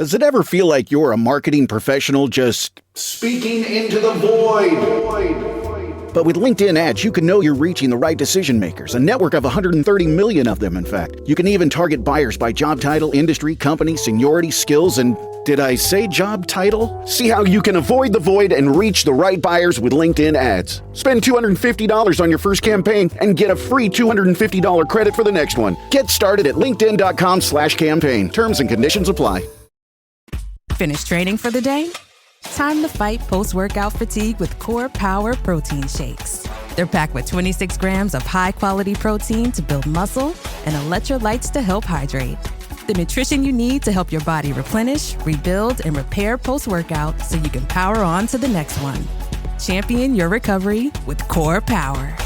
Does it ever feel like you're a marketing professional just speaking into the void? But with LinkedIn ads, you can know you're reaching the right decision makers, a network of 130 million of them, in fact. You can even target buyers by job title, industry, company, seniority, skills, and did I say job title? See how you can avoid the void and reach the right buyers with LinkedIn ads. Spend $250 on your first campaign and get a free $250 credit for the next one. Get started at linkedin.com/campaign. Terms and conditions apply. Finished training for the day? Time to fight post-workout fatigue with Core Power Protein Shakes. They're packed with 26 grams of high-quality protein to build muscle and electrolytes to help hydrate. The nutrition you need to help your body replenish, rebuild, and repair post-workout so you can power on to the next one. Champion your recovery with Core Power.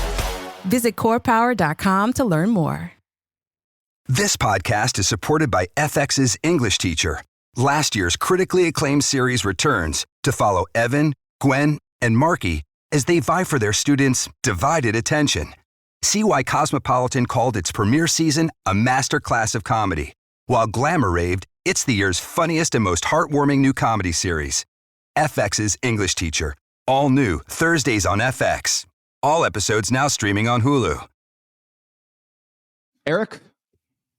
Visit corepower.com to learn more. This podcast is supported by FX's English teacher. Last year's critically acclaimed series returns to follow Evan, Gwen, and Marky as they vie for their students' divided attention. See why Cosmopolitan called its premiere season a masterclass of comedy, while Glamour raved it's the year's funniest and most heartwarming new comedy series. FX's English teacher, all new Thursdays on FX. All episodes now streaming on Hulu. Eric,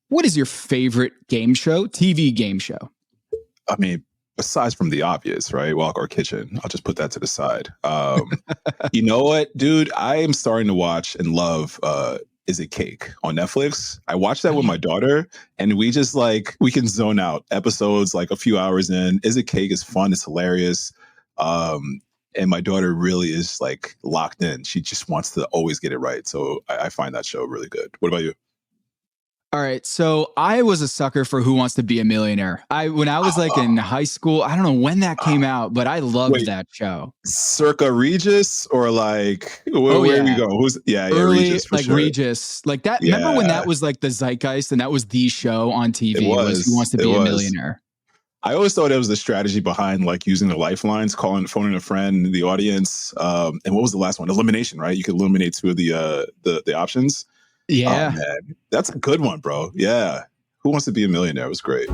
what is your favorite game show, TV game show? I mean, aside from the obvious, right? Walk or Kitchen. I'll just put that to the side. You know what, dude? I am starting to watch and love Is It Cake on Netflix. I watched that with my daughter, and we just we can zone out episodes like a few hours in. Is It Cake is fun. It's hilarious. And my daughter really is locked in. She just wants to always get it right. So I find that show really good. What about you? All right, so I was a sucker for Who Wants to Be a Millionaire. When I was in high school, I don't know when that came out, but I loved that show. Circa Regis or where we go? Early, Regis for sure. Regis, that. Yeah. Remember when that was the zeitgeist and that was the show on TV? Was Who Wants to Be a Millionaire? I always thought it was the strategy behind using the lifelines, phoning a friend in the audience. And what was the last one? Elimination, right? You could eliminate two of the options. Yeah. Oh, man. That's a good one, bro. Yeah. Who Wants to Be a Millionaire was great.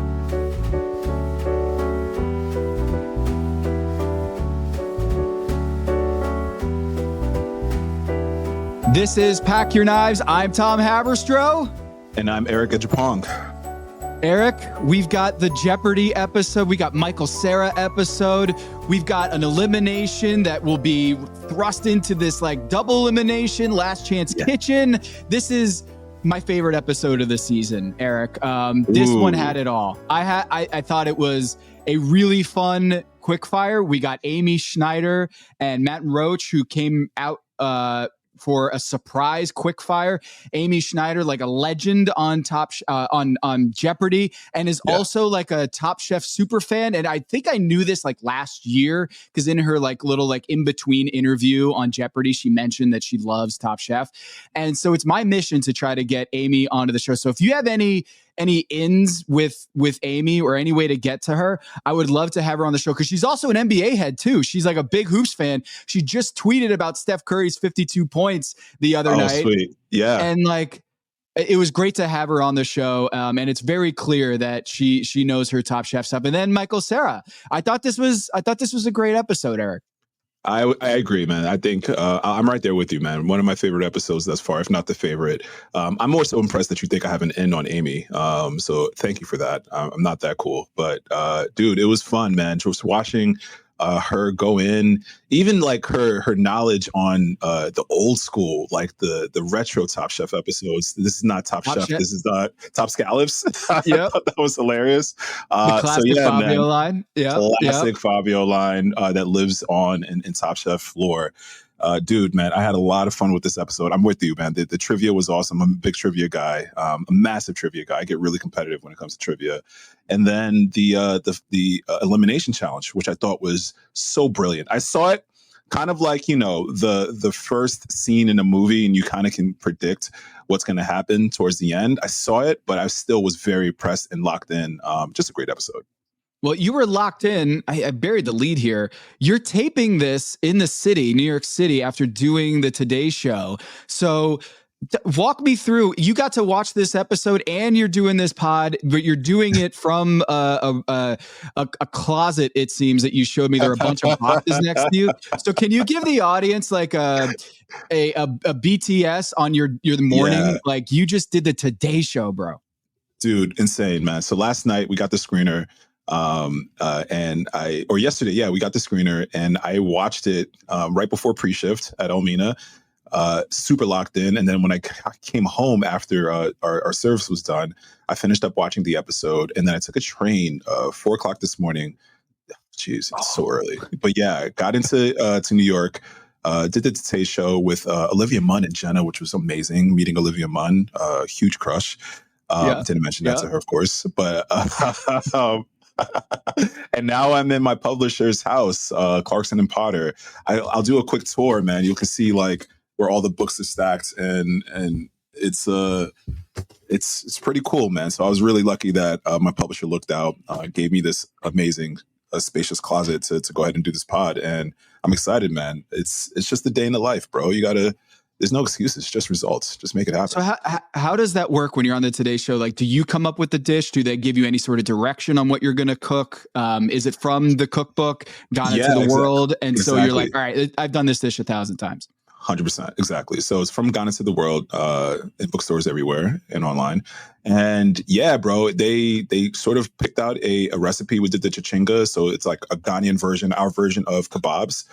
This is Pack Your Knives. I'm Tom Haberstroh. And I'm Eric Adjepong. Eric, we've got the Jeopardy episode. We got Michael Cera episode. We've got an elimination that will be thrust into this double elimination, last chance kitchen. This is my favorite episode of the season, Eric. This one had it all. I thought it was a really fun quickfire. We got Amy Schneider and Matt Roach, who came out for a surprise quickfire. Amy Schneider, a legend on on Jeopardy, and is also a Top Chef super fan. And I think I knew this last year because in her little in between interview on Jeopardy, she mentioned that she loves Top Chef, and so it's my mission to try to get Amy onto the show. So if you have any ins with Amy or any way to get to her, I would love to have her on the show because she's also an NBA head too. She's a big hoops fan. She just tweeted about Steph Curry's 52 points the other night. Sweet. Yeah. And it was great to have her on the show. And it's very clear that she knows her Top Chef stuff. And then Michael Cera. I thought this was a great episode, Eric. I agree, man. I think I'm right there with you, man. One of my favorite episodes thus far, if not the favorite. I'm more so impressed that you think I have an in on Amy. So thank you for that. I'm not that cool. But, dude, it was fun, man. Just watching her go in, even her knowledge on the old school, the retro Top Chef episodes. This is not Top Chef. This is Top Scallops. Yeah, I thought that was hilarious. The classic Fabio line. Yeah, classic Fabio line that lives on in Top Chef lore. Dude, man, I had a lot of fun with this episode. I'm with you, man. The trivia was awesome. I'm a big trivia guy, a massive trivia guy. I get really competitive when it comes to trivia. And then the elimination challenge, which I thought was so brilliant. I saw it kind of the first scene in a movie, and you kind of can predict what's going to happen towards the end. I saw it, but I still was very impressed and locked in. Just a great episode. Well, you were locked in. I buried the lead here. You're taping this in the city, New York City, after doing the Today Show. So Walk me through. You got to watch this episode, and you're doing this pod, but you're doing it from a closet. It seems that you showed me there are a bunch of boxes next to you. So, can you give the audience like a BTS on your morning? Yeah. Like you just did the Today Show, bro. Dude, insane, man. So last night we got the screener, or yesterday, we got the screener, and I watched it right before pre-shift at Elmina. Super locked in. And then when I came home after our service was done, I finished up watching the episode. And then I took a train 4 o'clock this morning. Jeez, it's so early. But yeah, got into to New York, did the Today Show with Olivia Munn and Jenna, which was amazing. Meeting Olivia Munn, huge crush. Didn't mention that to her, of course. But and now I'm in my publisher's house, Clarkson and Potter. I'll do a quick tour, man. You can see like where all the books are stacked, and it's pretty cool, man. So I was really lucky that my publisher looked out, gave me this amazing spacious closet to go ahead and do this pod, and I'm excited, man. It's just a day in the life, bro. There's no excuses, just results. Just make it happen. So how does that work when you're on the Today Show? Like, do you come up with the dish? Do they give you any sort of direction on what you're going to cook? Is it from the cookbook, gone into the world? And so you're like, all right, I've done this dish 1,000 times. 100%. Exactly. So it's from Gone Into the World, in bookstores everywhere and online. And yeah, bro, they sort of picked out a recipe. We did the chichinga. So it's like a Ghanaian version, our version of kebabs.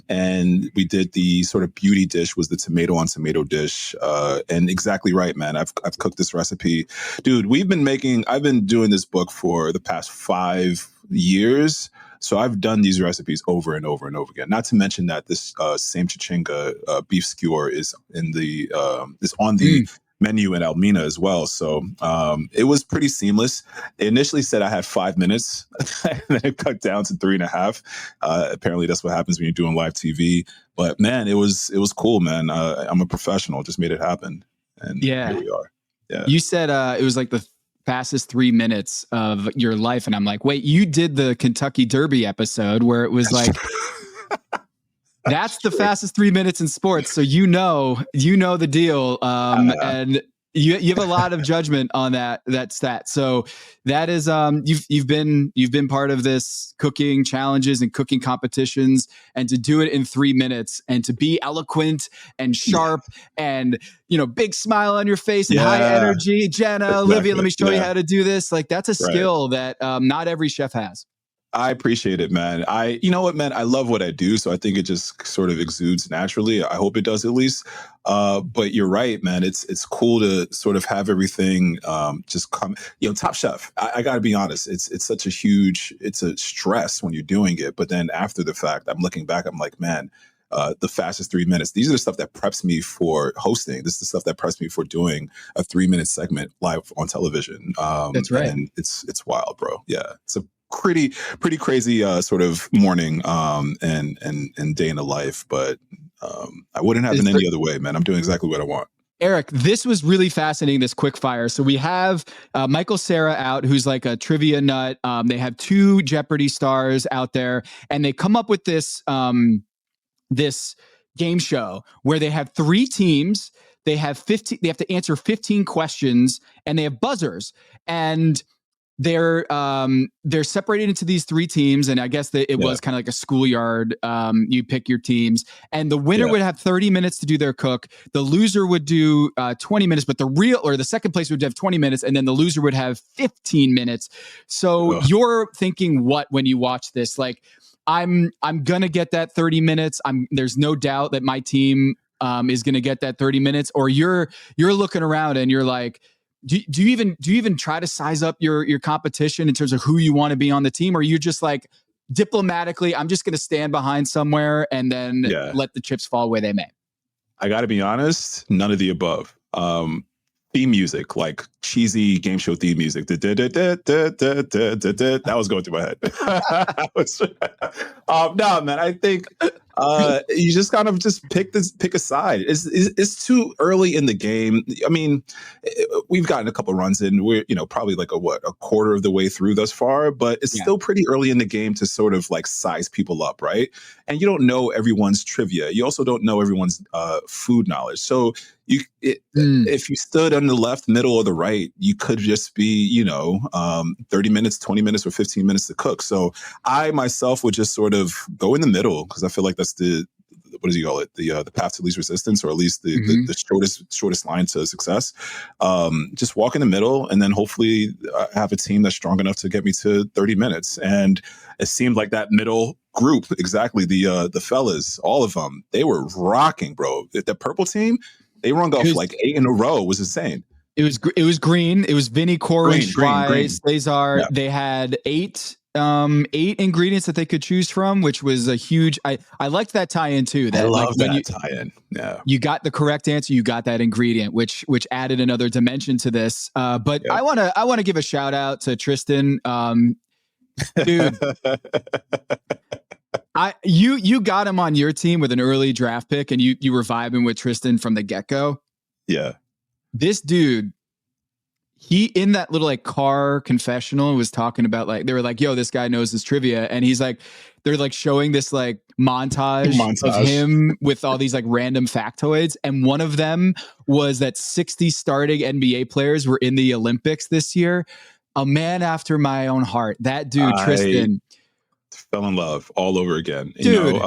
And we did the sort of beauty dish was the tomato on tomato dish. And exactly right, man. I've cooked this recipe. Dude, I've been doing this book for the past 5 years. So I've done these recipes over and over and over again. Not to mention that this same chichinga beef skewer is on the menu in Almina as well. So it was pretty seamless. They initially said I had 5 minutes, and then it cut down to 3.5. Apparently that's what happens when you're doing live TV. But man, it was cool, man. I'm a professional. Just made it happen, and here we are. Yeah. You said it was like the fastest 3 minutes of your life, and I'm like, wait, you did the Kentucky Derby episode where it was like that's the fastest 3 minutes in sports, so you know the deal, and you have a lot of judgment on that stat. So that is you've been part of this cooking challenges and cooking competitions, and to do it in 3 minutes and to be eloquent and sharp and big smile on your face and high energy. Jenna, exactly. Olivia, let me show you how to do this. Like that's a skill that not every chef has. I appreciate it, man. You know what, man? I love what I do, so I think it just sort of exudes naturally. I hope it does at least. But you're right, man. It's cool to sort of have everything just come. Top Chef. I got to be honest. It's such a stress when you're doing it. But then after the fact, I'm looking back. I'm like, man. The fastest 3 minutes. These are the stuff that preps me for hosting. This is the stuff that preps me for doing a 3-minute segment live on television. That's right. And it's wild, bro. Yeah, it's a pretty crazy sort of morning and day in the life. But I wouldn't have it any other way, man. I'm doing exactly what I want. Eric, this was really fascinating, this Quickfire. So we have Michael Cera out, who's like a trivia nut. They have 2 Jeopardy stars out there, and they come up with this this game show where they have 3 teams. They have 15. They have to answer 15 questions, and they have buzzers. And they're separated into these 3 teams, and I guess it was kind of like a schoolyard. You pick your teams, and the winner would have 30 minutes to do their cook. The loser would do 20 minutes, but the second place would have 20 minutes, and then the loser would have 15 minutes. So you're thinking what when you watch this? Like, I'm gonna get that 30 minutes. There's no doubt that my team is gonna get that 30 minutes. Or you're looking around and you're like, do you even try to size up your competition in terms of who you want to be on the team, or you just like diplomatically, I'm just gonna stand behind somewhere and then let the chips fall where they may? I got to be honest, none of the above. Theme music, like cheesy game show theme music. That was going through my head. No, man, I think You just kind of just pick a side. It's too early in the game. I mean, we've gotten a couple runs in. We're probably like a quarter of the way through thus far, but it's still pretty early in the game to sort of like size people up, right? And you don't know everyone's trivia. You also don't know everyone's food knowledge. So if you stood on the left, middle, or the right, you could just be 30 minutes, 20 minutes, or 15 minutes to cook. So I myself would just sort of go in the middle, because I feel like that's the path to least resistance, or at least the shortest line to success. Just walk in the middle, and then hopefully have a team that's strong enough to get me to 30 minutes. And it seemed like that middle group, exactly, the fellas, all of them, they were rocking, bro. The purple team, they rung off like 8 in a row. It was insane. It was green. It was Vinny, Corwin, Schwei, Cesar. Yeah. They had 8 ingredients that they could choose from, which was a huge. I liked that tie-in too. I love that tie-in. Yeah, you got the correct answer. You got that ingredient, which added another dimension to this. But I want to give a shout out to Tristen, dude. You got him on your team with an early draft pick, and you were vibing with Tristen from the get-go. Yeah, this dude. He, in that little like car confessional, was talking about like, they were like, yo, this guy knows his trivia. And he's like, they're like showing this like montage of him with all these like random factoids. And one of them was that 60 starting NBA players were in the Olympics this year. A man after my own heart. That dude, Tristen. Fell in love all over again. Dude.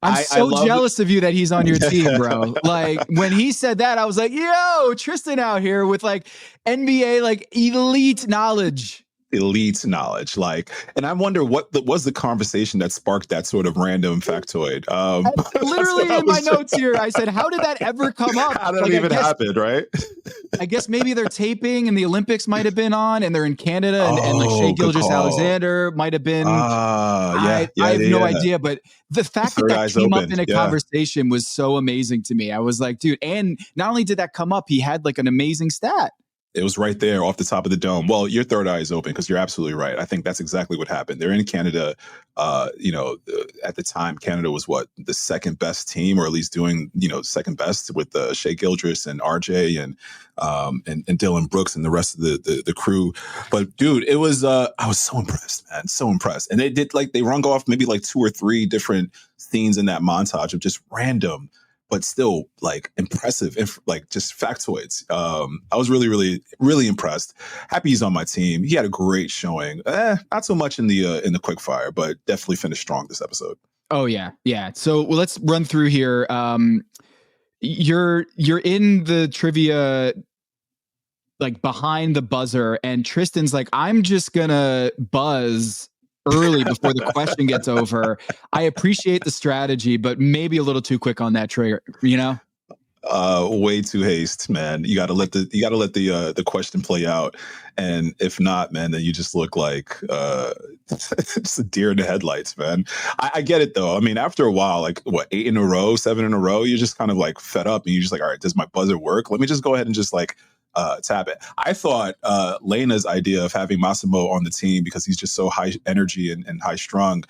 I'm so jealous of you that he's on your team, bro. Like when he said that, I was like, yo, Tristen out here with like NBA, like elite knowledge. Like, and I wonder what was the conversation that sparked that sort of random factoid. Literally in my notes here, I said, how did that ever come up? How did that even happen, right? I guess maybe they're taping and the Olympics might have been on, and they're in Canada, and like Shea Gilgeous-Alexander might have been. I have no idea, but the fact that came up in a conversation was so amazing to me. I was like, dude, and not only did that come up, he had like an amazing stat. It was right there off the top of the dome. Well, your third eye is open, because you're absolutely right. I think that's exactly what happened. They're in Canada. At the time, Canada was the second best team, or at least doing, second best, with Shea Gilgeous and RJ and Dylan Brooks and the rest of the crew. But dude, it was I was so impressed, man, so impressed. And they rung off maybe like 2 or 3 different scenes in that montage of just random, but still like impressive, like just factoids. I was really, really, really impressed. Happy he's on my team. He had a great showing. Not so much in the Quickfire, but definitely finished strong this episode. Oh yeah. So let's run through here. You're in the trivia, like behind the buzzer, and Tristen's like, I'm just gonna buzz early before the question gets over. I appreciate the strategy, but maybe a little too quick on that trigger, way too haste, man. You gotta let the question play out. And if not, man, then you just look like just a deer in the headlights, man. I get it though. I mean, after a while, like 8 in a row, 7 in a row, you're just kind of like fed up, and you're just like, all right, does my buzzer work? Let me just go ahead and just like tap it. I thought Lena's idea of having Massimo on the team, because he's just so high energy and high strung,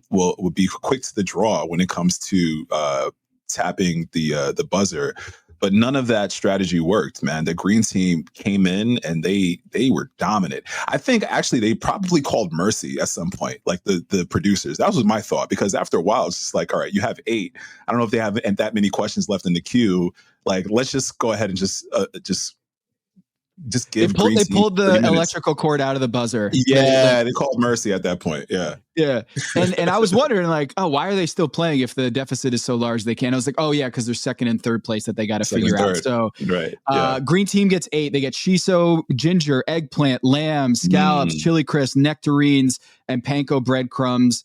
would be quick to the draw when it comes to tapping the buzzer. But none of that strategy worked, man. The green team came in and they were dominant. I think actually they probably called mercy at some point, like the producers. That was my thought, because after a while it's just like, all right, you have 8. I don't know if they have that many questions left in the queue. Like, let's just go ahead and just give. They pulled the electrical cord out of the buzzer. Yeah, they called mercy at that point. Yeah. And I was wondering, like, oh, why are they still playing if the deficit is so large they can't? I was like, oh yeah, because they're second and third place that they got to figure out. So right. Green team gets 8. They get shiso, ginger, eggplant, lamb, scallops, chili crisp, nectarines, and panko breadcrumbs.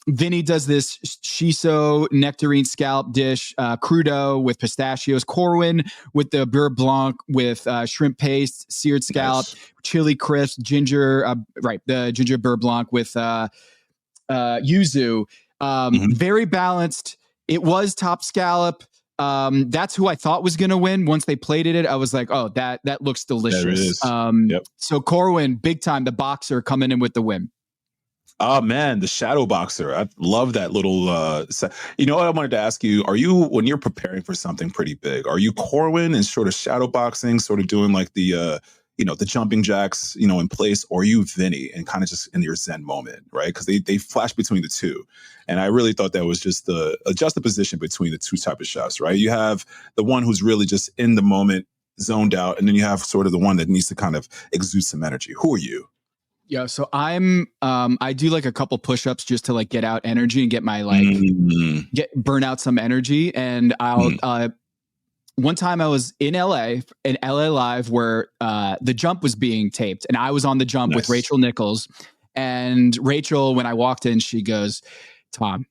Vinny does this shiso nectarine scallop dish, crudo with pistachios. Corwin with the beurre blanc with shrimp paste, seared scallop, chili crisp, ginger, the ginger beurre blanc with yuzu. Very balanced. It was top scallop. That's who I thought was going to win. Once they plated it, I was like, oh, that looks delicious. There it is. So Corwin, big time, the boxer, coming in with the win. Oh man, the shadow boxer. I love that little you know what I wanted to ask you, are you, when you're preparing for something pretty big, are you Corwin and sort of shadow boxing, sort of doing like the the jumping jacks, in place, or are you Vinny and kind of just in your Zen moment, right? Because they flash between the two. And I really thought that was just the juxtaposition between the two type of chefs, right? You have the one who's really just in the moment, zoned out, and then you have sort of the one that needs to kind of exude some energy. Who are you? Yeah, so I do like a couple push-ups just to like get out energy and get my burn out some energy. And I'll one time I was in LA Live where the jump was being taped, and I was on the jump with Rachel Nichols. And Rachel, when I walked in, she goes, "Tom,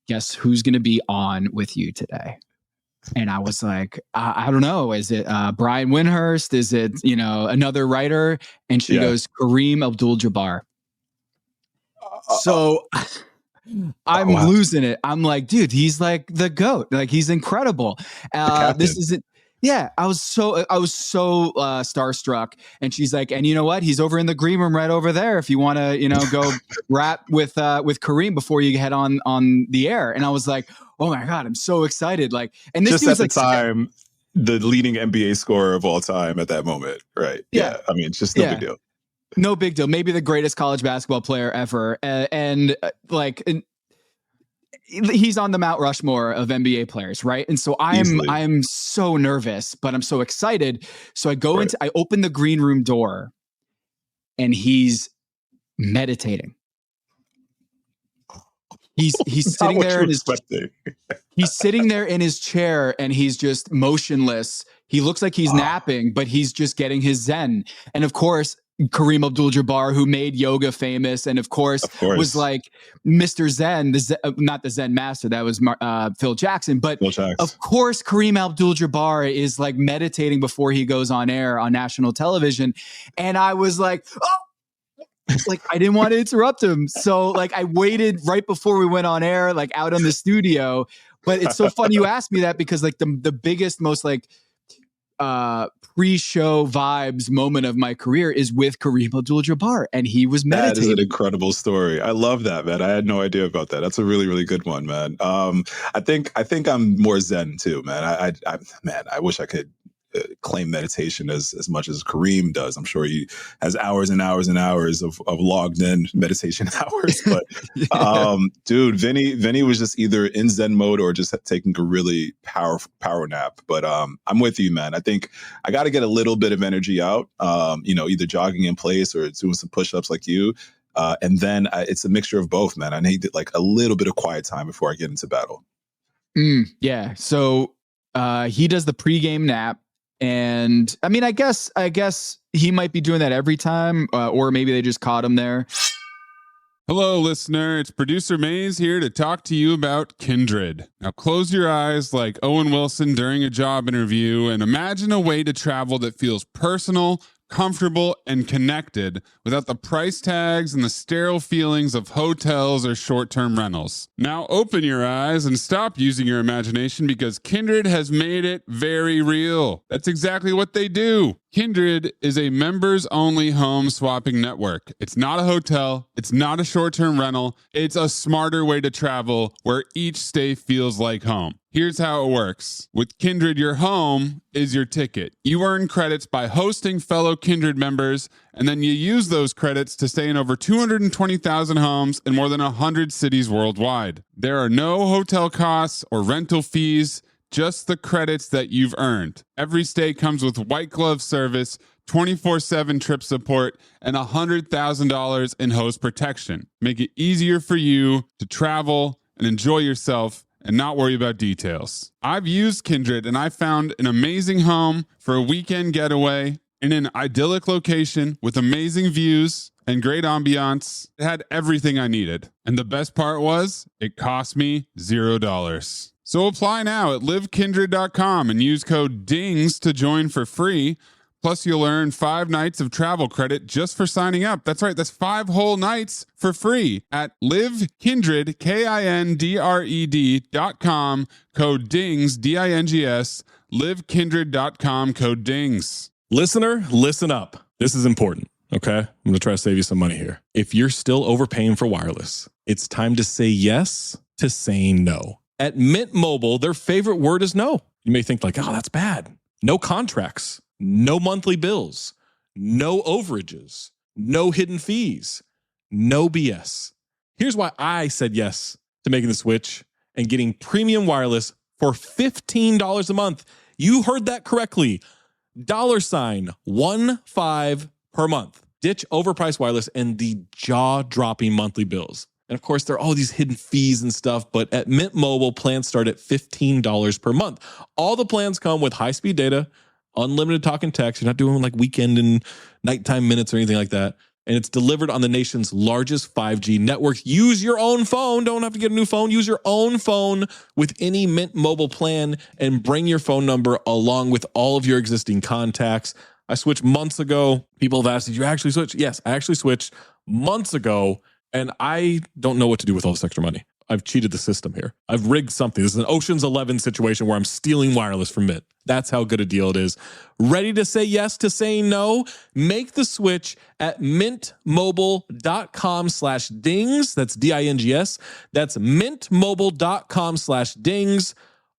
guess who's going to be on with you today?" And I was like, I don't know. Is it Brian Windhurst? Is it, another writer? And she goes, Kareem Abdul-Jabbar. So I'm losing it. I'm like, dude, he's like the GOAT. Like, he's incredible. This isn't. Yeah, I was so starstruck. And she's like, and you know what? He's over in the green room right over there. If you want to, go rap with Kareem before you head on the air. And I was like, oh my God, I'm so excited. Like, and this just at the like, time, the leading NBA scorer of all time at that moment, right? Yeah. I mean, it's just no big deal. No big deal. Maybe the greatest college basketball player ever. And he's on the Mount Rushmore of NBA players, right? And so I'm so nervous, but I'm so excited. So I go I open the green room door, and he's meditating. He's sitting there he's sitting there in his chair, and he's just motionless. He looks like he's napping, but he's just getting his Zen. And of course, Kareem Abdul-Jabbar, who made yoga famous, and of course was like Mr. Zen, not the Zen master. That was Phil Jackson. But of course, Kareem Abdul-Jabbar is like meditating before he goes on air on national television. And I was like, oh, like I didn't want to interrupt him. So like I waited right before we went on air, like out on the studio. But it's so funny you asked me that, because like the biggest, most like pre-show vibes moment of my career is with Kareem Abdul-Jabbar, and he was meditating. That is an incredible story. I love that, man. I had no idea about that. That's a really, really good one, man. I think I'm more Zen too, man. I wish I could claim meditation as much as Kareem does. I'm sure he has hours and hours and hours of logged in meditation hours. But dude, Vinny was just either in Zen mode or just taking a really power nap. But I'm with you, man. I think I got to get a little bit of energy out, either jogging in place or doing some push-ups like you. And then it's a mixture of both, man. I need like a little bit of quiet time before I get into battle. Yeah. So he does the pregame nap. And I mean, I guess he might be doing that every time, or maybe they just caught him there. Hello, listener. It's producer Maze here to talk to you about Kindred. Now close your eyes like Owen Wilson during a job interview and imagine a way to travel that feels personal, comfortable, and connected without the price tags and the sterile feelings of hotels or short-term rentals. Now open your eyes and stop using your imagination, because Kindred has made it very real. That's exactly what they do. Kindred is a members-only home swapping network. It's not a hotel. It's not a short-term rental. It's a smarter way to travel where each stay feels like home. Here's how it works. With Kindred, your home is your ticket. You earn credits by hosting fellow Kindred members, and then you use those credits to stay in over 220,000 homes in more than 100 cities worldwide. There are no hotel costs or rental fees, just the credits that you've earned. Every stay comes with white glove service, 24/7 trip support, and $100,000 in host protection. Make it easier for you to travel and enjoy yourself and not worry about details. I've used Kindred, and I found an amazing home for a weekend getaway in an idyllic location with amazing views and great ambiance. It had everything I needed. And the best part was, it cost me $0. So apply now at livekindred.com and use code DINGS to join for free. Plus, you'll earn 5 nights of travel credit just for signing up. That's right, that's 5 whole nights for free at livekindred, KINDRED.com, code DINGS, DINGS, livekindred.com, code DINGS. Listener, listen up. This is important. Okay, I'm going to try to save you some money here. If you're still overpaying for wireless, it's time to say yes to saying no. At Mint Mobile, their favorite word is no. You may think like, oh, that's bad. No contracts, no monthly bills, no overages, no hidden fees, no BS. Here's why I said yes to making the switch and getting premium wireless for $15 a month. You heard that correctly. $15 per month. Ditch overpriced wireless and the jaw-dropping monthly bills. And of course, there are all these hidden fees and stuff, but at Mint Mobile, plans start at $15 per month. All the plans come with high-speed data, unlimited talk and text. You're not doing like weekend and nighttime minutes or anything like that. And it's delivered on the nation's largest 5G network. Use your own phone. Don't have to get a new phone. Use your own phone with any Mint Mobile plan and bring your phone number along with all of your existing contacts. I switched months ago. People have asked, did you actually switch? Yes, I actually switched months ago, and I don't know what to do with all this extra money. I've cheated the system here. I've rigged something. This is an Ocean's 11 situation where I'm stealing wireless from Mint. That's how good a deal it is. Ready to say yes to saying no? Make the switch at mintmobile.com/dings. That's DINGS. That's mintmobile.com/dings.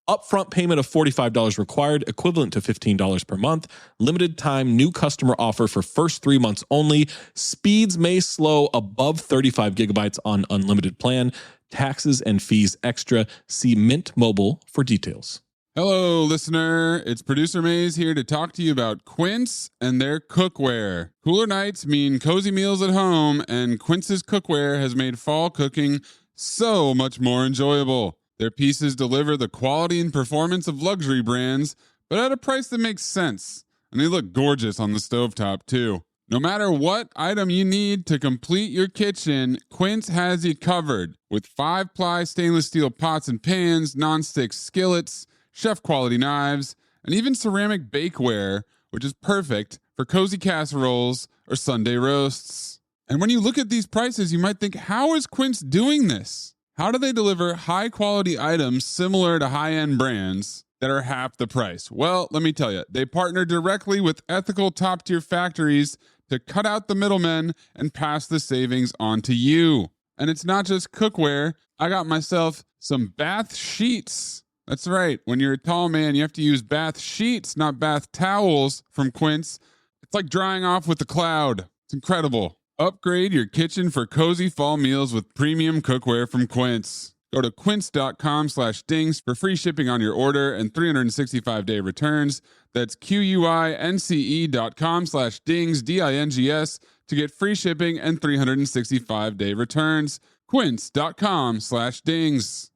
Upfront payment of $45 required, equivalent to $15 per month. Limited time new customer offer for first 3 months only. Speeds may slow above 35 gigabytes on unlimited plan. Taxes and fees extra. See Mint Mobile for details. Hello, listener. It's Producer Maze here to talk to you about Quince and their cookware. Cooler nights mean cozy meals at home, and Quince's cookware has made fall cooking so much more enjoyable. Their pieces deliver the quality and performance of luxury brands, but at a price that makes sense. And they look gorgeous on the stovetop, too. No matter what item you need to complete your kitchen, Quince has you covered. With 5-ply stainless steel pots and pans, nonstick skillets, chef-quality knives, and even ceramic bakeware, which is perfect for cozy casseroles or Sunday roasts. And when you look at these prices, you might think, how is Quince doing this? How do they deliver high-quality items similar to high-end brands that are half the price? Well, let me tell you, they partner directly with ethical top-tier factories to cut out the middlemen and pass the savings on to you. And it's not just cookware. I got myself some bath sheets. That's right. When you're a tall man, you have to use bath sheets, not bath towels from Quince. It's like drying off with the cloud. It's incredible. Upgrade your kitchen for cozy fall meals with premium cookware from Quince. Go to quince.com/dings for free shipping on your order and 365-day returns. That's QUINCE.com/dings, DINGS, to get free shipping and 365-day returns. Quince.com/dings.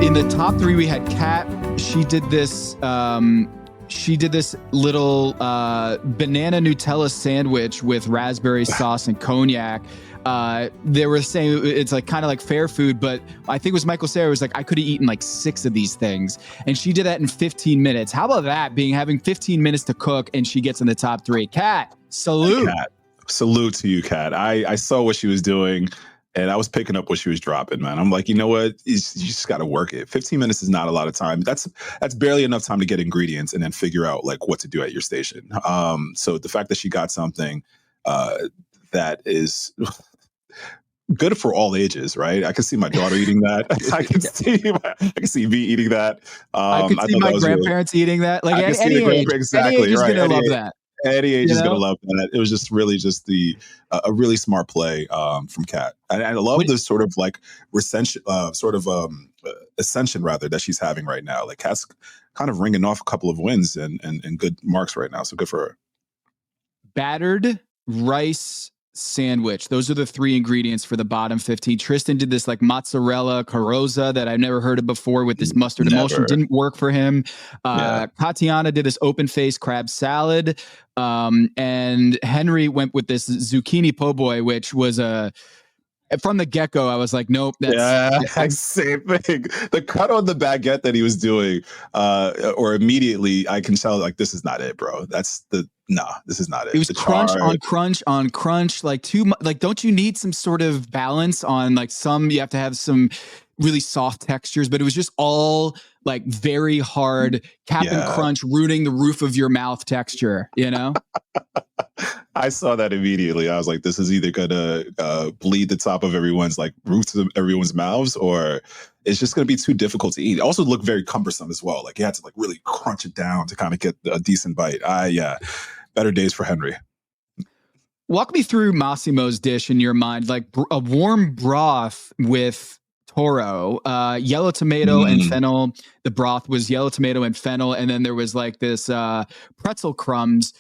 In the top three, we had Kat. She did this little banana Nutella sandwich with raspberry sauce and cognac. They were saying it's like kind of like fair food, but I think it was Michael Cera was like, I could have eaten like 6 of these things. And she did that in 15 minutes. How about that, having 15 minutes to cook, and she gets in the top 3? Kat, salute. Kat. Salute to you, Kat. I saw what she was doing, and I was picking up what she was dropping, man. I'm like, you know what? You just got to work it. 15 minutes is not a lot of time. That's barely enough time to get ingredients and then figure out like what to do at your station. So the fact that she got something that is good for all ages, right? I can see my daughter eating that. I can see me eating that. I could see my grandparents eating that. Like any age, exactly, any age is going to love that. Any age is going to love that. It was just really just a really smart play from Kat. And I love this sort of like ascension rather that she's having right now. Like Kat's kind of ringing off a couple of wins and good marks right now. So good for her. Battered rice sandwich. Those are the 3 ingredients for the bottom 15. Tristen did this like mozzarella carrozza that I've never heard of before with this mustard emulsion. Didn't work for him. Tatiana did this open face crab salad. And Henry went with this zucchini po' boy, which was from the get-go, I was like, nope. Same thing. The cut on the baguette that he was doing, or immediately I can tell like, this is not it, bro. This is not it. It was crunch on crunch on crunch. Like don't you need some sort of balance on like you have to have some really soft textures, but it was just all like very hard Cap'n Crunch ruining the roof of your mouth texture, you know? I saw that immediately. I was like, this is either gonna bleed the top of everyone's like roofs of everyone's mouths, or it's just gonna be too difficult to eat. It also looked very cumbersome as well. Like you had to like really crunch it down to kind of get a decent bite. Better days for Henry. Walk me through Massimo's dish in your mind, like a warm broth with toro, yellow tomato and fennel. The broth was yellow tomato and fennel, and then there was like this pretzel crumbs.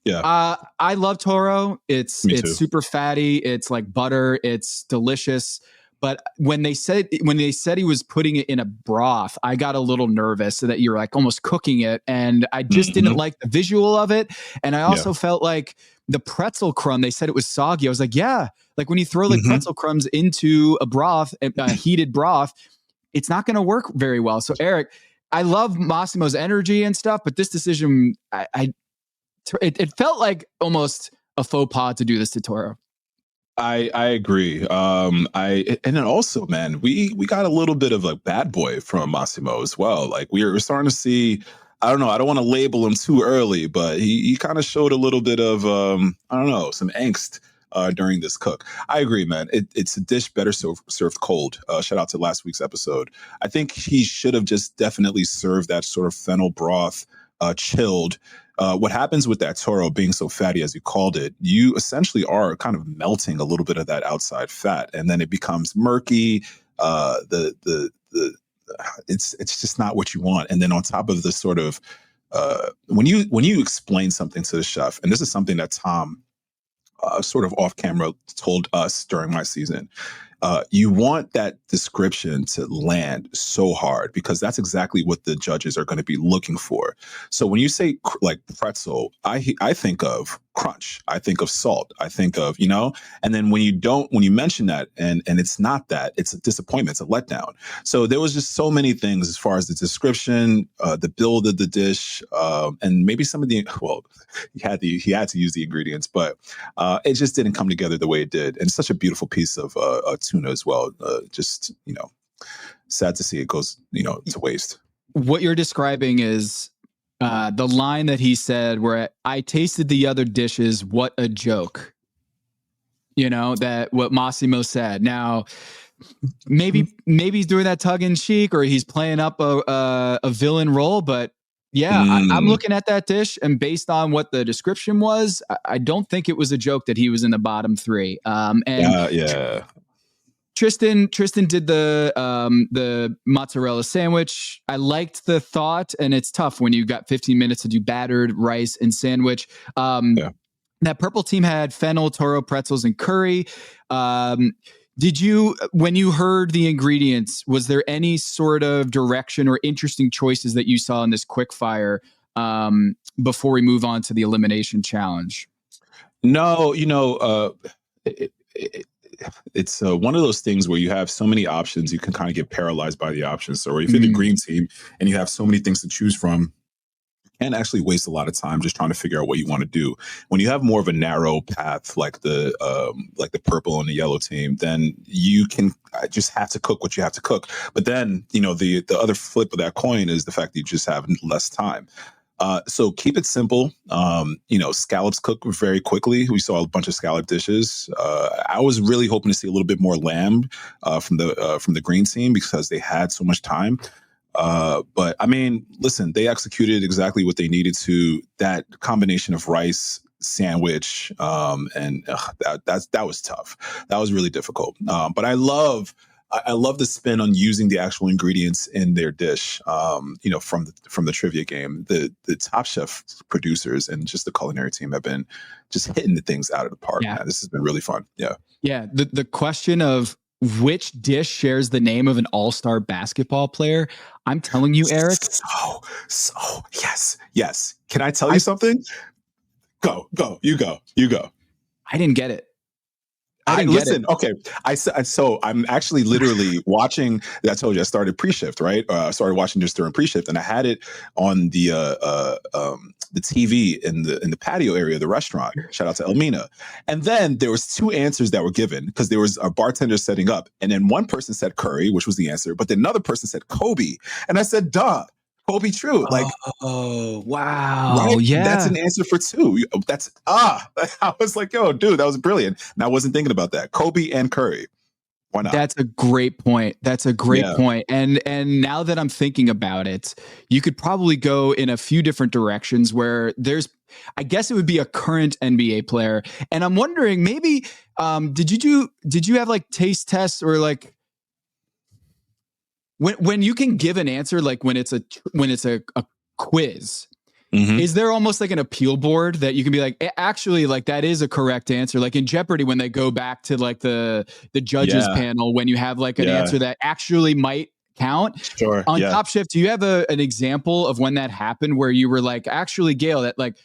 Yeah. I love toro. It's super fatty. It's like butter. It's delicious. But when they said he was putting it in a broth, I got a little nervous that you're like almost cooking it, and I just didn't like the visual of it. And I also felt like the pretzel crumb, they said it was soggy. I was like, yeah, like when you throw like pretzel crumbs into a broth, a heated broth, it's not going to work very well. So Eric, I love Massimo's energy and stuff, but this decision, it felt like almost a faux pas to do this to Toro. I agree. And then also, man, we got a little bit of like bad boy from Massimo as well. Like we're starting to see, I don't know, I don't want to label him too early, but he kind of showed a little bit of, I don't know, some angst during this cook. I agree, man. It's a dish better served cold. Shout out to last week's episode. I think he should have just definitely served that sort of fennel broth chilled. What happens with that toro being so fatty, as you called it, you essentially are kind of melting a little bit of that outside fat, and then it becomes murky. It's just not what you want. And then on top of the sort of when you explain something to the chef, and this is something that Tom sort of off camera told us during my season. You want that description to land so hard because that's exactly what the judges are going to be looking for. So when you say like pretzel, I think of crunch. I think of salt. I think of, and then when you mention that and it's not that, it's a disappointment, it's a letdown. So there was just so many things as far as the description, the build of the dish, and maybe some of he had to use the ingredients, but it just didn't come together the way it did. And such a beautiful piece of tuna as well. Just, sad to see it goes, to waste. What you're describing is the line that he said where I tasted the other dishes, what a joke. That what Massimo said. Now, maybe he's doing that tongue in cheek or he's playing up a villain role, but I'm looking at that dish, and based on what the description was, I don't think it was a joke that he was in the bottom three. Tristen did the mozzarella sandwich. I liked the thought, and it's tough when you got 15 minutes to do battered rice and sandwich. That purple team had fennel, toro, pretzels, and curry. Did you, when you heard the ingredients, was there any sort of direction or interesting choices that you saw in this quickfire before we move on to the elimination challenge? No, it's one of those things where you have so many options, you can kind of get paralyzed by the options. So if you're the green team and you have so many things to choose from, and actually waste a lot of time just trying to figure out what you want to do. When you have more of a narrow path, like the purple and the yellow team, then you can just have to cook what you have to cook. But then, the other flip of that coin is the fact that you just have less time. So keep it simple. Scallops cook very quickly. We saw a bunch of scallop dishes. I was really hoping to see a little bit more lamb from the green team because they had so much time. But I mean, listen, they executed exactly what they needed to. That combination of rice, sandwich, and that was tough. That was really difficult. But I love the spin on using the actual ingredients in their dish. From the trivia game, the Top Chef producers and just the culinary team have been just hitting the things out of the park. Man. This has been really fun. Yeah. The question of which dish shares the name of an all-star basketball player? I'm telling you, Eric. So yes. Can I tell you something? Go. You go. I didn't get it. Listen. Okay. So I'm actually literally watching. I told you I started pre-shift, right? I started watching just during pre-shift, and I had it on the TV in the patio area of the restaurant. Shout out to Elmina. And then there was 2 answers that were given because there was a bartender setting up. And then one person said curry, which was the answer. But then another person said Kobe. And I said, duh, Kobe true. Like, oh, wow. right? Yeah. That's an answer for 2. That's, I was like, yo, dude, that was brilliant. And I wasn't thinking about that. Kobe and curry. Why not? That's a great point. And now that I'm thinking about it, you could probably go in a few different directions where I guess it would be a current NBA player. And I'm wondering, maybe, did you have like taste tests or like when you can give an answer, like when it's a quiz, is there almost like an appeal board that you can be like, actually, like that is a correct answer? Like in Jeopardy, when they go back to like the judges panel, when you have like an answer that actually might count. Sure. On Top Chef, do you have an example of when that happened where you were like, actually, Gail, that like,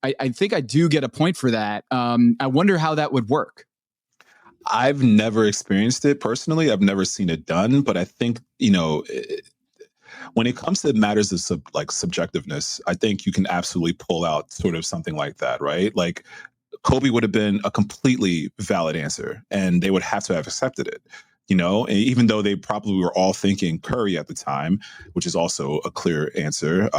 I think I do get a point for that. I wonder how that would work. I've never experienced it personally. I've never seen it done, but I think, when it comes to matters of subjectiveness, I think you can absolutely pull out sort of something like that, right? Like Kobe would have been a completely valid answer and they would have to have accepted it, and even though they probably were all thinking Curry at the time, which is also a clear answer.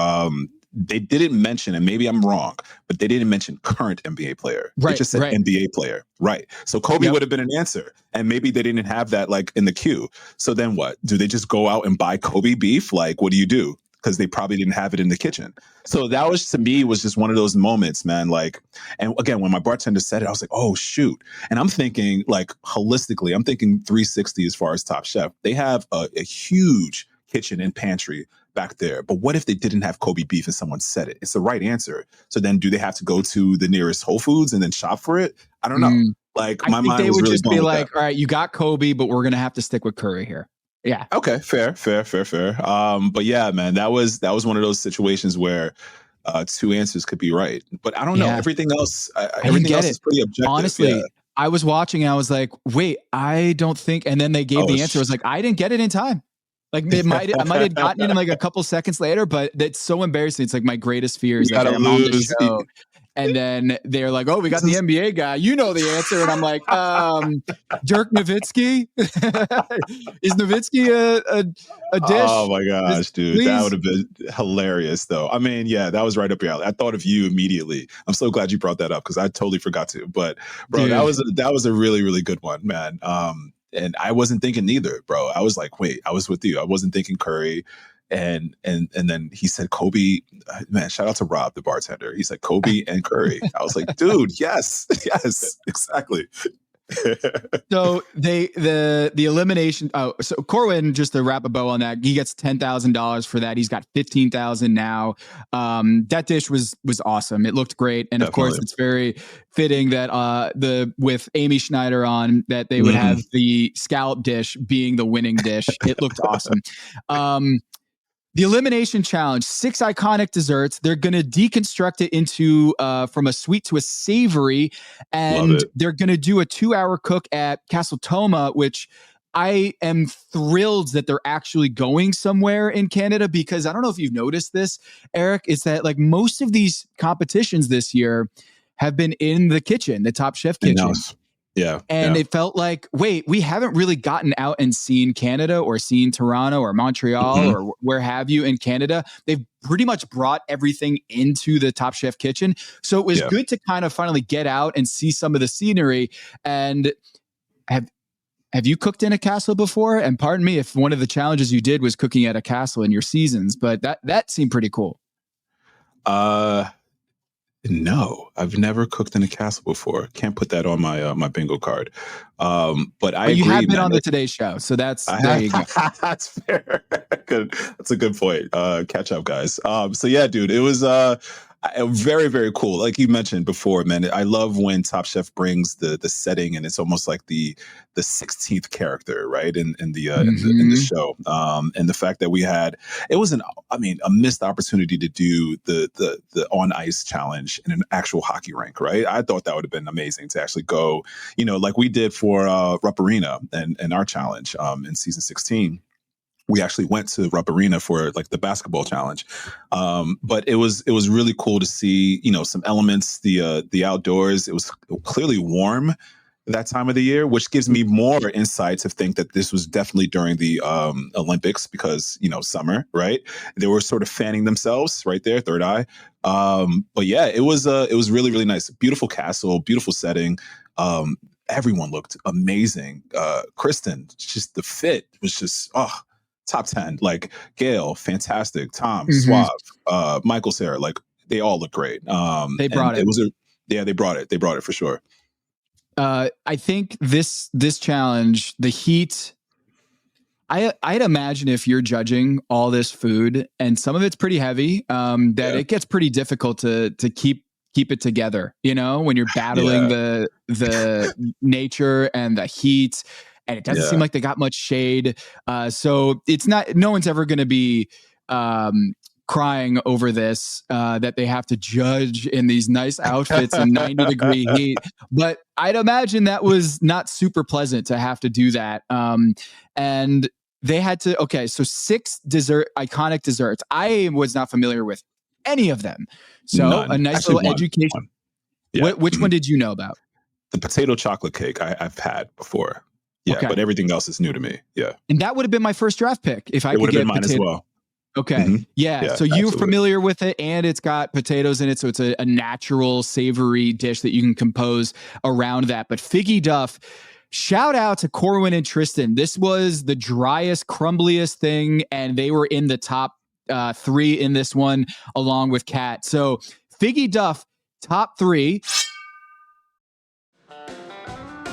They didn't mention, and maybe I'm wrong, but they didn't mention current NBA player. Right, they just said NBA player. Right. So Kobe would have been an answer. And maybe they didn't have that like in the queue. So then what? Do they just go out and buy Kobe beef? Like, what do you do? Because they probably didn't have it in the kitchen. So that was, to me, was just one of those moments, man. Like, and again, when my bartender said it, I was like, oh, shoot. And I'm thinking like holistically, I'm thinking 360 as far as Top Chef. They have a huge kitchen and pantry back there. But what if they didn't have Kobe beef and someone said it? It's the right answer. So then do they have to go to the nearest Whole Foods and then shop for it? I don't know. Like my mind they was would really just be like, that. all right, you got Kobe, but we're going to have to stick with Curry here. Yeah. Okay. Fair. But yeah, man, that was one of those situations where 2 answers could be right. But I don't know. Everything else, is pretty objective. Honestly, I was watching and I was like, wait, I don't think. And then they gave the answer. I was like, I didn't get it in time. Like I might have gotten it in like a couple seconds later, but that's so embarrassing. It's like my greatest fear is that I'm on the show. And then they're like, oh, we got the NBA guy. You know the answer. And I'm like, Dirk Nowitzki? Is Nowitzki a dish? Oh, my gosh, dude. Please? That would have been hilarious, though. I mean, yeah, that was right up your alley. I thought of you immediately. I'm so glad you brought that up because I totally forgot to. But, bro, dude, that was a really, really good one, man. And I wasn't thinking neither, bro. I was like, wait, I was with you. I wasn't thinking Curry. And then he said Kobe. Man, shout out to Rob, the bartender. He said Kobe and Curry. I was like, dude, yes, exactly. So the elimination. Oh, so Corwin, just to wrap a bow on that, he gets $10,000 for that. He's got $15,000 now. That dish was awesome. It looked great, and of course, it's very fitting that with Amy Schneider on that they would have the scallop dish being the winning dish. It looked awesome. The elimination challenge, 6 iconic desserts. They're going to deconstruct it into from a sweet to a savory, and they're going to do a 2-hour cook at Castle Toma, which I am thrilled that they're actually going somewhere in Canada, because I don't know if you've noticed this, Eric, is that like most of these competitions this year have been in the kitchen, the Top Chef kitchen. Yeah. And it felt like, wait, we haven't really gotten out and seen Canada or seen Toronto or Montreal or where have you in Canada. They've pretty much brought everything into the Top Chef kitchen. So it was good to kind of finally get out and see some of the scenery. And have you cooked in a castle before? And pardon me if one of the challenges you did was cooking at a castle in your seasons, but that seemed pretty cool. No, I've never cooked in a castle before. Can't put that on my my bingo card. But I agree, you have been on the like, Today Show, so there you go. That's fair. Good. That's a good point. Catch up, guys. So yeah, dude, it was very, very cool. Like you mentioned before, man, I love when Top Chef brings the setting, and it's almost like the 16th character, right? In the show. And the fact that we had, it was a missed opportunity to do the on ice challenge in an actual hockey rink, right? I thought that would have been amazing to actually go, like we did for Rupp Arena and our challenge in season 16. we actually went to Rupp Arena for like the basketball challenge. But it was really cool to see, you know, some elements, the outdoors. It was clearly warm that time of the year, which gives me more insight to think that this was definitely during the Olympics because, you know, summer, right? They were sort of fanning themselves right there, third eye. But yeah, it was really, really nice. Beautiful castle, beautiful setting. Everyone looked amazing. Kristen, just the fit was just, top 10. Like Gail, fantastic. Tom, suave. Michael Cera, like they all look great. They brought it. They brought it. They brought it for sure. I think this challenge, the heat, I'd imagine if you're judging all this food and some of it's pretty heavy, it gets pretty difficult to keep it together, you know, when you're battling the nature and the heat, and it doesn't seem like they got much shade. So it's no one's ever going to be crying over this, that they have to judge in these nice outfits in 90-degree heat. But I'd imagine that was not super pleasant to have to do that. And they had to, so 6 iconic desserts. I was not familiar with any of them. So None. A nice Actually, little one. education. Yeah. Which one did you know about? The potato chocolate cake I've had before. Yeah, Okay. but everything else is new to me. Yeah. And that would have been my first draft pick if I It could would have get been mine potato. as well. Okay. Mhm. Yeah. Yeah, So you're absolutely. familiar with it, and it's got potatoes in it. So it's a natural, savory dish that you can compose around that. But Figgy Duff, shout out to Corwin and Tristen. This was the driest, crumbliest thing, and they were in the top 3 in this one, along with Kat. So Figgy Duff, top 3.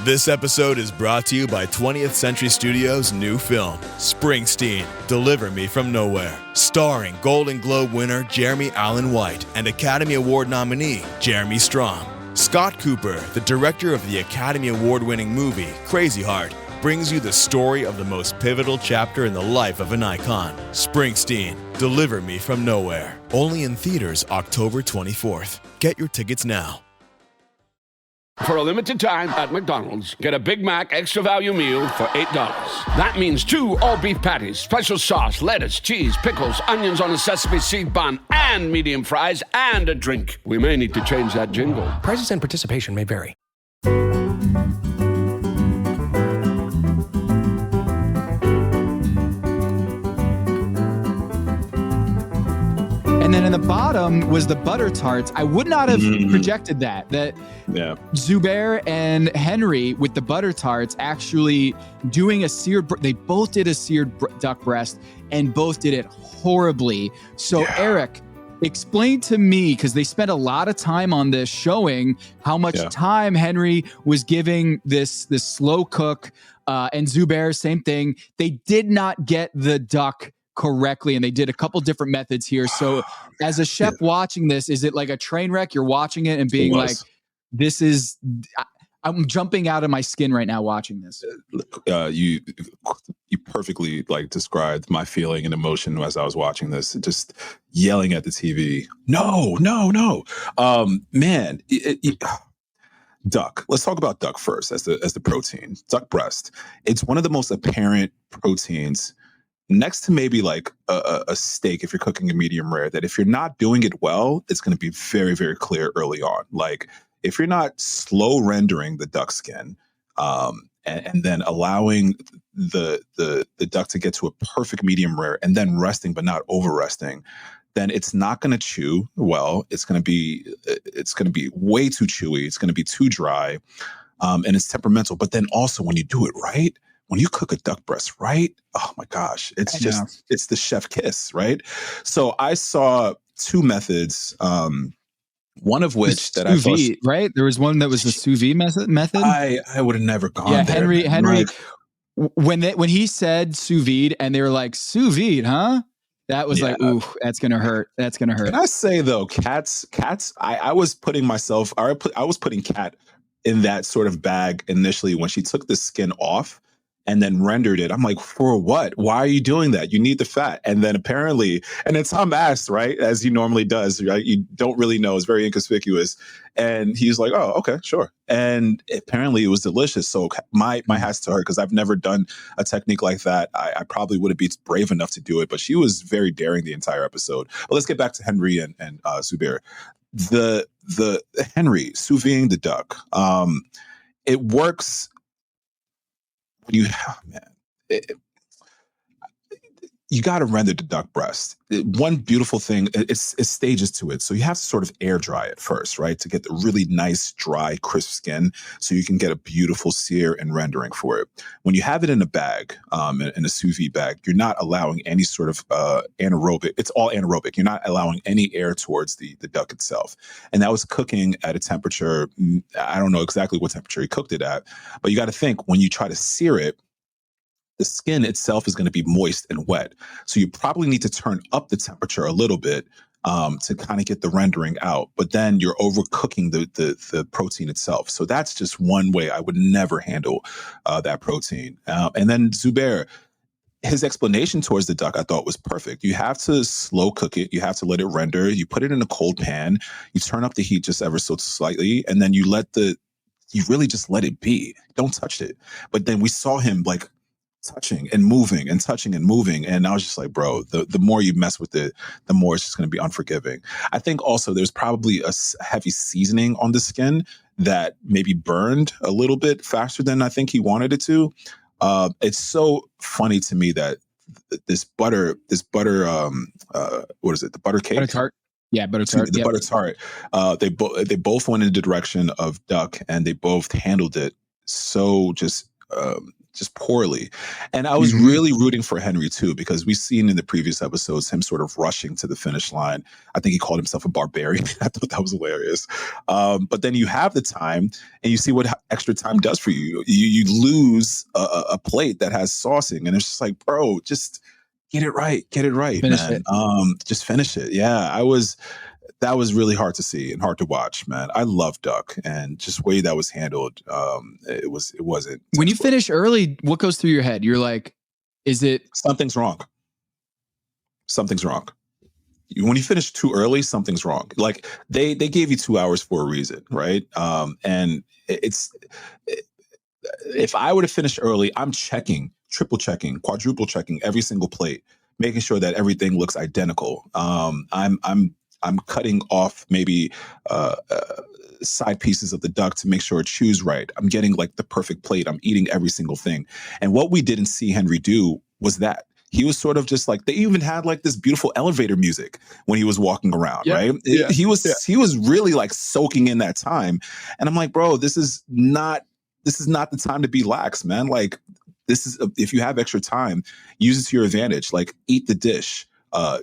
This episode is brought to you by 20th Century Studios' new film, Springsteen, Deliver Me From Nowhere, starring Golden Globe winner Jeremy Allen White and Academy Award nominee Jeremy Strong. Scott Cooper, the director of the Academy Award-winning movie Crazy Heart, brings you the story of the most pivotal chapter in the life of an icon. Springsteen, Deliver Me From Nowhere. Only in theaters October 24th. Get your tickets now. For a limited time at McDonald's, get a Big Mac extra value meal for $8. That means 2 all-beef patties, special sauce, lettuce, cheese, pickles, onions on a sesame seed bun, and medium fries, and a drink. We may need to change that jingle. Prices and participation may vary. And then in the bottom was the butter tarts. I would not have projected that Yeah. Zubair and Henry with the butter tarts actually doing a seared, they both did a seared duck breast and both did it horribly. So Eric, explain to me, because they spent a lot of time on this, showing how much time Henry was giving this slow cook, and Zubair, same thing. They did not get the duck correctly, and they did a couple different methods here. So as a chef watching this, is it like a train wreck? You're watching it and being like, this is, I'm jumping out of my skin right now watching this. You perfectly like described my feeling and emotion as I was watching this, just yelling at the TV. No. Man, duck. Let's talk about duck first as the protein. Duck breast. It's one of the most apparent proteins, next to maybe like a steak if you're cooking a medium rare, that if you're not doing it well, it's going to be very, very clear early on. Like if you're not slow rendering the duck skin, and then allowing the duck to get to a perfect medium rare and then resting but not over resting, then it's not going to chew well. It's going to be way too chewy. It's going to be too dry, and it's temperamental. But then also when you do it right, when you cook a duck breast right, oh my gosh, it's the chef kiss, right? So I saw 2 methods. One of which that I thought, right? There was one that was the sous vide method. I would have never gone there. Henry. Right. When he said sous vide and they were like, sous vide, huh? That was like, ooh, that's gonna hurt. That's gonna hurt. Can I say though, cats. I was putting myself. I was putting Kat in that sort of bag initially when she took the skin off and then rendered it. I'm like, for what? Why are you doing that? You need the fat. And then apparently, and then Tom asked, right, as he normally does, right? You don't really know. It's very inconspicuous. And he's like, oh, okay, sure. And apparently it was delicious. So my hat's to her, because I've never done a technique like that. I probably wouldn't be brave enough to do it, but she was very daring the entire episode. But let's get back to Henry and Zubair. The Henry sous videing the duck. It works. You got to render the duck breast. One beautiful thing, it's stages to it. So you have to sort of air dry it first, right? To get the really nice, dry, crisp skin so you can get a beautiful sear and rendering for it. When you have it in a bag, in a sous vide bag, you're not allowing any sort of anaerobic. It's all anaerobic. You're not allowing any air towards the duck itself. And that was cooking at a temperature, I don't know exactly what temperature he cooked it at, but you got to think when you try to sear it, the skin itself is going to be moist and wet. So you probably need to turn up the temperature a little bit to kind of get the rendering out. But then you're overcooking the protein itself. So that's just one way I would never handle that protein. And then Zubair, his explanation towards the duck, I thought was perfect. You have to slow cook it. You have to let it render. You put it in a cold pan. You turn up the heat just ever so slightly. And then you really just let it be. Don't touch it. But then we saw him like touching and moving and touching and moving. And I was just like, bro, the more you mess with it, the more it's just going to be unforgiving. I think also there's probably a heavy seasoning on the skin that maybe burned a little bit faster than I think he wanted it to. It's so funny to me that this butter, what is it? The butter cake? Butter tart. Yeah, butter tart. The butter tart. They both went in the direction of duck, and they both handled it so just poorly. And I was really rooting for Henry too, because we've seen in the previous episodes him sort of rushing to the finish line. I think he called himself a barbarian. I thought that was hilarious. But then you have the time and you see what extra time does for you. You lose a plate that has saucing, and it's just like, bro, just get it right, finish man. Just finish it. Yeah, that was really hard to see and hard to watch, man. I love duck, and just the way that was handled, it wasn't. When you finish early, what goes through your head? You're like, is it something's wrong? Something's wrong. When you finish too early, something's wrong. Like they gave you 2 hours for a reason, right? And if I would have finished early, I'm checking, triple checking, quadruple checking every single plate, making sure that everything looks identical. I'm cutting off maybe side pieces of the duck to make sure it chews right. I'm getting like the perfect plate. I'm eating every single thing. And what we didn't see Henry do was that. He was sort of just like, they even had like this beautiful elevator music when he was walking around, right? Yeah. He was really like soaking in that time. And I'm like, bro, this is not the time to be lax, man. Like if you have extra time, use it to your advantage. Like eat the dish.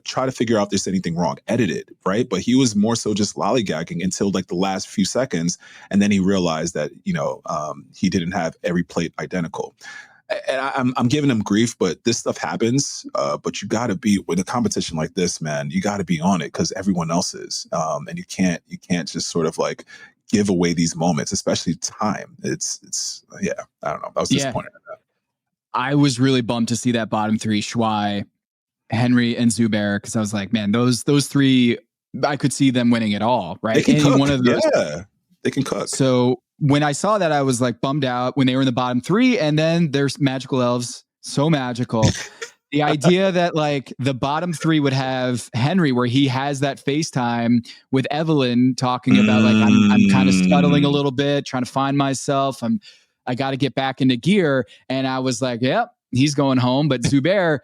Try to figure out if there's anything wrong, edit it, right? But he was more so just lollygagging until like the last few seconds. And then he realized that, he didn't have every plate identical. And I'm giving him grief, but this stuff happens. But you got to be with a competition like this, man. You got to be on it because everyone else is. And you can't just sort of like give away these moments, especially time. It's I don't know. I was disappointed in that. I was really bummed to see that bottom three, Schwei, Henry, and Zubair, because I was like, man, those three, I could see them winning it all, right? They can cook. One of those, they can cook. So when I saw that, I was like bummed out when they were in the bottom three, and then there's magical elves, so magical. The idea that like the bottom three would have Henry, where he has that FaceTime with Evelyn talking about like, I'm kind of scuttling a little bit, trying to find myself. I got to get back into gear. And I was like, yep, he's going home. But Zubair,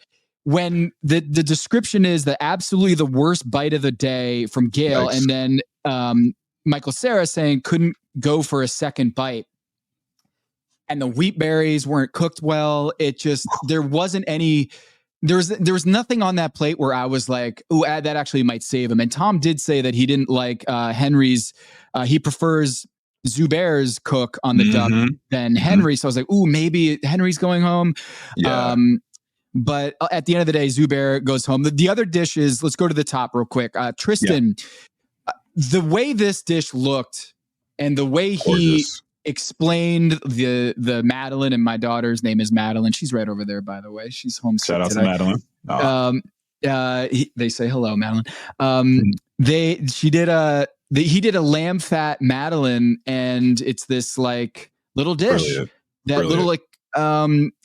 when the description is absolutely the worst bite of the day from Gail, and then Michael Cera saying couldn't go for a second bite, and the wheat berries weren't cooked well. It just, there was nothing on that plate where I was like, oh, that actually might save him. And Tom did say that he didn't like Henry's, he prefers Zubair's cook on the duck than Henry. So I was like, ooh, maybe Henry's going home. Yeah. But at the end of the day, Zubair goes home. The other dish is, let's go to the top real quick. Tristen, the way this dish looked and the way he explained the Madeline, and my daughter's name is Madeline. She's right over there, by the way. She's homesick Shout out today. to Madeline. They say hello, Madeline. He did a lamb fat Madeline, and it's this like little dish little like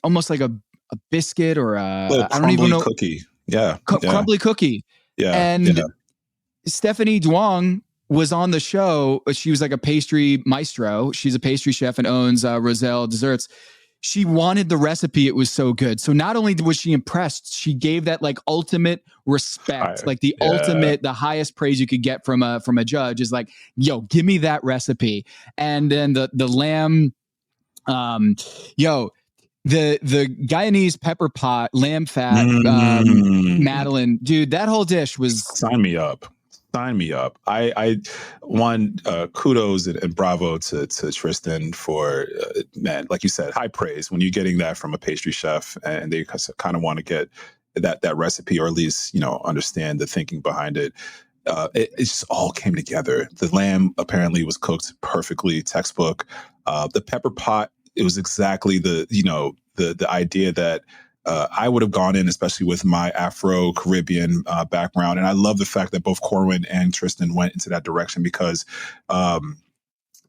almost like a biscuit or I don't even know, cookie. Yeah. Crumbly cookie. Yeah. And Stephanie Duong was on the show. She was like a pastry maestro. She's a pastry chef and owns Roselle Desserts. She wanted the recipe. It was so good. So not only was she impressed, she gave that like ultimate respect, like the ultimate, the highest praise you could get from a judge is like, yo, give me that recipe. And then the lamb, the Guyanese pepper pot, lamb fat, Madeline, dude, that whole dish was. Sign me up. I want kudos and bravo to Tristen for man, like you said, high praise when you're getting that from a pastry chef and they kind of want to get that recipe or at least understand the thinking behind it. It just all came together. The lamb apparently was cooked perfectly, textbook. The pepper pot, it was exactly the idea that I would have gone in, especially with my Afro-Caribbean background. And I love the fact that both Corwin and Tristen went into that direction because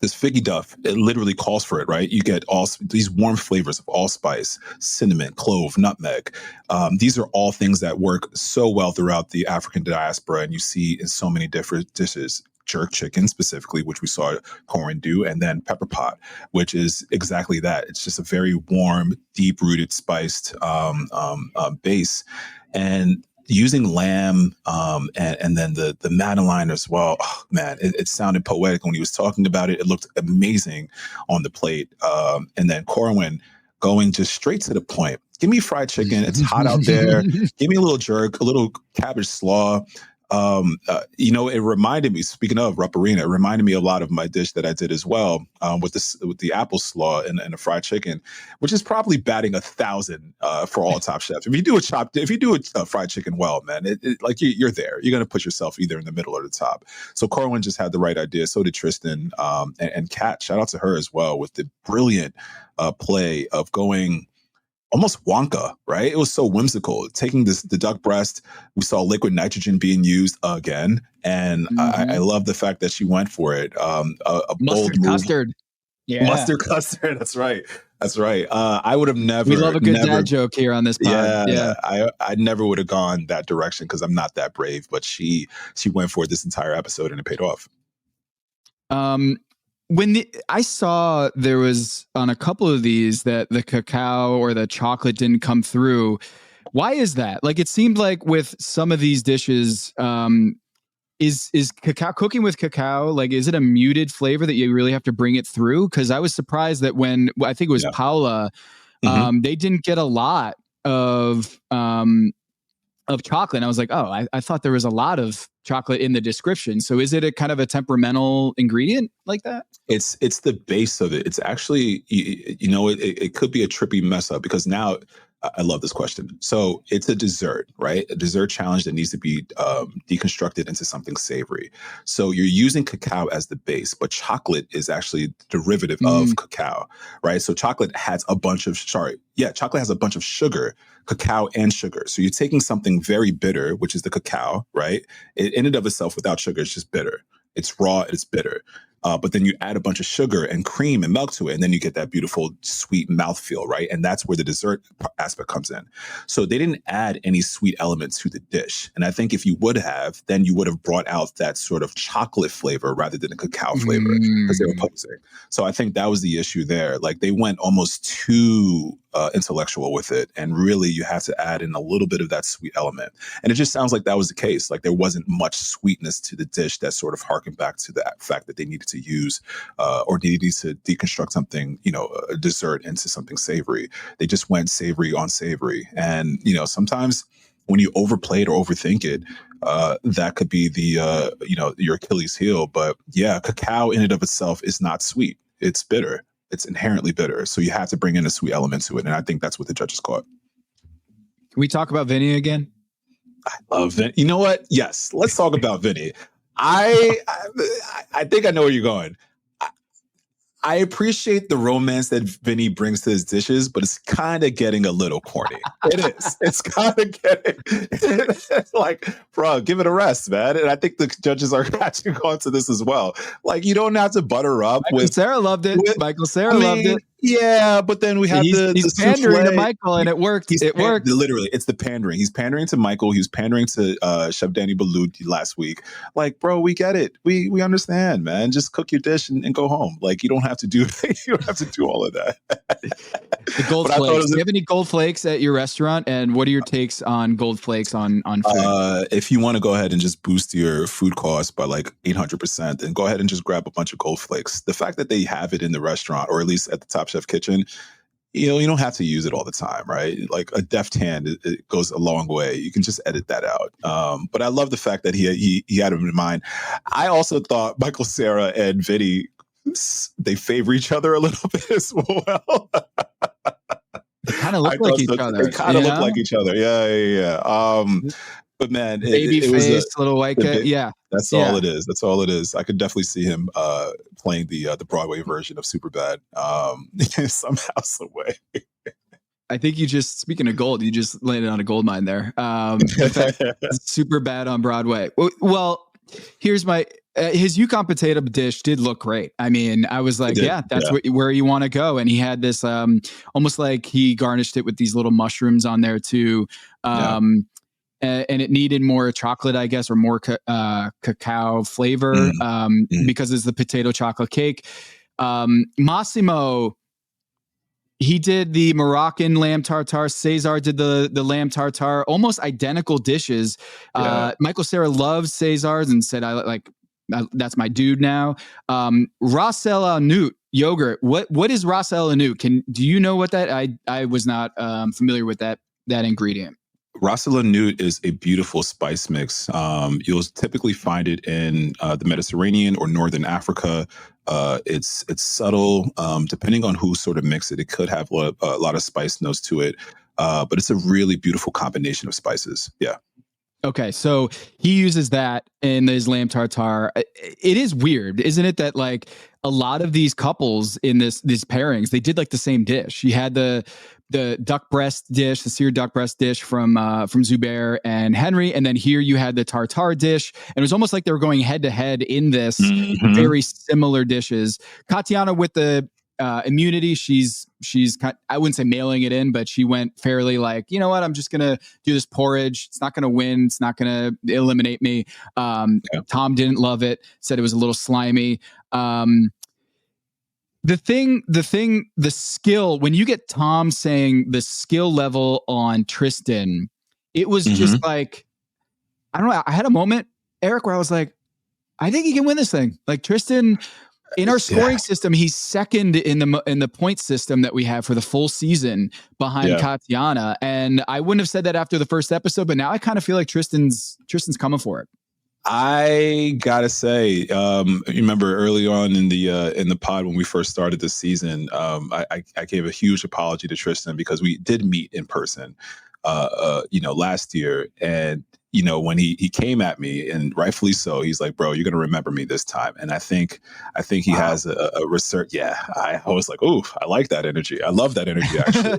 this figgy duff, it literally calls for it, right? You get all these warm flavors of allspice, cinnamon, clove, nutmeg. These are all things that work so well throughout the African diaspora, and you see in so many different dishes. Jerk chicken specifically, which we saw Corwin do, and then pepper pot, which is exactly that. It's just a very warm, deep-rooted, spiced base. And using lamb and then the Madeline as well, oh, man, it sounded poetic when he was talking about it. It looked amazing on the plate. And then Corwin going just straight to the point. Give me fried chicken. It's hot out there. Give me a little jerk, a little cabbage slaw. It reminded me, speaking of Rupparina, it reminded me a lot of my dish that I did as well, with the apple slaw and the fried chicken, which is probably batting 1,000 for all Top Chefs. If you do a fried chicken well, man, like you're there. You're going to put yourself either in the middle or the top. So Corwin just had the right idea. So did Tristen, and Kat. Shout out to her as well with the brilliant play of going almost Wonka, right? It was so whimsical. Taking the duck breast, we saw liquid nitrogen being used again. And I love the fact that she went for it. A bold move. Custard. Yeah. Mustard custard. That's right. I would have never. We love a good dad joke here on this pod. Yeah. I never would have gone that direction because I'm not that brave, but she went for it this entire episode and it paid off. When I saw there was on a couple of these that the cacao or the chocolate didn't come through, why is that? Like, it seemed like with some of these dishes, is cacao cooking with cacao, like, is it a muted flavor that you really have to bring it through? Because I was surprised that when I think it was Paula, they didn't get a lot of chocolate. And I was like, oh, I thought there was a lot of chocolate in the description. So is it a kind of a temperamental ingredient like that? It's the base of it. It's actually, it could be a trippy mess up because now I love this question. So it's a dessert, right? A dessert challenge that needs to be deconstructed into something savory. So you're using cacao as the base, but chocolate is actually the derivative of cacao, right? So chocolate has a bunch of sugar, cacao and sugar. So you're taking something very bitter, which is the cacao, right? It, in and of itself, without sugar, it's just bitter. It's raw, it's bitter. But then you add a bunch of sugar and cream and milk to it, and then you get that beautiful sweet mouthfeel, right? And that's where the dessert aspect comes in. So they didn't add any sweet elements to the dish. And I think if you would have, then you would have brought out that sort of chocolate flavor rather than a cacao flavor because they were posing. So I think that was the issue there. Like, they went almost too intellectual with it. And really, you have to add in a little bit of that sweet element. And it just sounds like that was the case. Like, there wasn't much sweetness to the dish that sort of harkened back to the fact that they needed to use or needed to deconstruct something, a dessert into something savory. They just went savory on savory. And, sometimes when you overplay it or overthink it, that could be your Achilles heel. But yeah, cacao in and of itself is not sweet. It's bitter. It's inherently bitter. So you have to bring in a sweet element to it. And I think that's what the judges caught. Can we talk about Vinny again? I love Vinny. You know what? Yes. Let's talk about Vinny. I think I know where you're going. I appreciate the romance that Vinny brings to his dishes, but it's kind of getting a little corny. It is. It's kind of getting like, bro, give it a rest, man. And I think the judges are catching on to this as well. Like, you don't have to butter up Michael Cera loved it. Michael Cera loved it. Yeah, but then we have he's pandering to Michael, and it worked. It worked. Literally, it's the pandering. He's pandering to Michael. He was pandering to Chef Danny Boulud last week. Like, bro, we get it. We understand, man. Just cook your dish and go home. Like, you don't have to do all of that. The gold flakes. Do you have any gold flakes at your restaurant? And what are your takes on gold flakes on food? If you want to go ahead and just boost your food costs by like 800%, then go ahead and just grab a bunch of gold flakes. The fact that they have it in the restaurant, or at least at the Top Chef kitchen, you don't have to use it all the time, right? Like a deft hand, it goes a long way. You can just edit that out. But I love the fact that he had him in mind. I also thought Michael Cera and Vinny, they favor each other a little bit as well. They kind of look like each other. They kind of look like each other. Yeah. But man, baby face, little white guy. Yeah, that's all it is. That's all it is. I could definitely see him playing the Broadway version of Superbad somehow, some way. I think speaking of gold, you just landed on a gold mine there. Superbad on Broadway. Well, here's his Yukon potato dish did look great. I mean, I was like, that's where you want to go. And he had this almost like he garnished it with these little mushrooms on there too. And it needed more chocolate, I guess, or more cacao flavor because it's the potato chocolate cake. Massimo, he did the Moroccan lamb tartare. Cesar did the lamb tartare. Almost identical dishes. Michael Cera loves Cesar's and said, that's my dude now. Ras El Hanout yogurt. What is Ras El Hanout? Do you know what that? I was not familiar with that ingredient. Ras El Hanout is a beautiful spice mix. You'll typically find it in the Mediterranean or Northern Africa. It's subtle. Depending on who sort of mix it, it could have a lot of spice notes to it. But it's a really beautiful combination of spices. Yeah. Okay, so he uses that in his lamb tartare. It is weird, isn't it, that like a lot of these couples in these pairings, they did like the same dish. You had the duck breast dish, the seared duck breast dish from Zubair and Henry, and then here you had the tartare dish, and it was almost like they were going head to head in this very similar dishes. Katiana with the immunity, she's I wouldn't say mailing it in, but she went fairly like, you know what, I'm just gonna do this porridge. It's not gonna win. It's not gonna eliminate me. Tom didn't love it. Said it was a little slimy. The skill, when you get Tom saying the skill level on Tristen, it was just like, I don't know. I had a moment, Eric, where I was like, I think he can win this thing. Like Tristen, in our scoring system, he's second in the point system that we have for the full season behind Katiana. And I wouldn't have said that after the first episode, but now I kind of feel like Tristan's coming for it. I gotta say, remember early on in the pod when we first started this season, I gave a huge apology to Tristen because we did meet in person, last year, and when he came at me, and rightfully so, he's like, bro, you're gonna remember me this time, and I think he has a research. Yeah, I was like, ooh, I like that energy. I love that energy actually.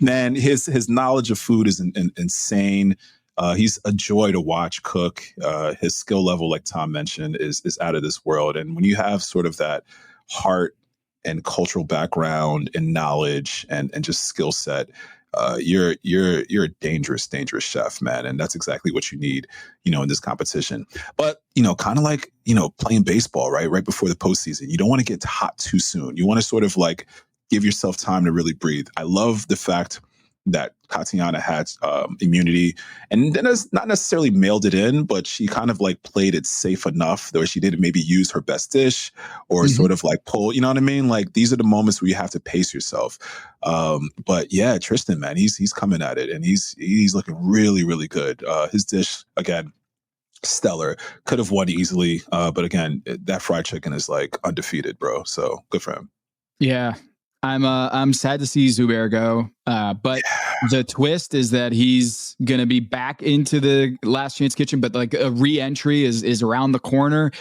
Man, his knowledge of food is insane. He's a joy to watch cook. His skill level, like Tom mentioned, is out of this world. And when you have sort of that heart and cultural background and knowledge and just skill set, you're a dangerous chef, man. And that's exactly what you need, in this competition. But, kind of like, playing baseball, right? Right before the postseason, you don't want to get hot too soon. You want to sort of like give yourself time to really breathe. I love the fact that Katiana had immunity, and then has not necessarily mailed it in, but she kind of like played it safe enough where she didn't maybe use her best dish or sort of like pull, you know what I mean? Like these are the moments where you have to pace yourself. But yeah, Tristen, man, he's coming at it, and he's looking really, really good. His dish, again, stellar. Could have won easily, but again, that fried chicken is like undefeated, bro. So good for him. Yeah. I'm sad to see Zubair go, but the twist is that he's going to be back into the Last Chance Kitchen, but like a re-entry is around the corner.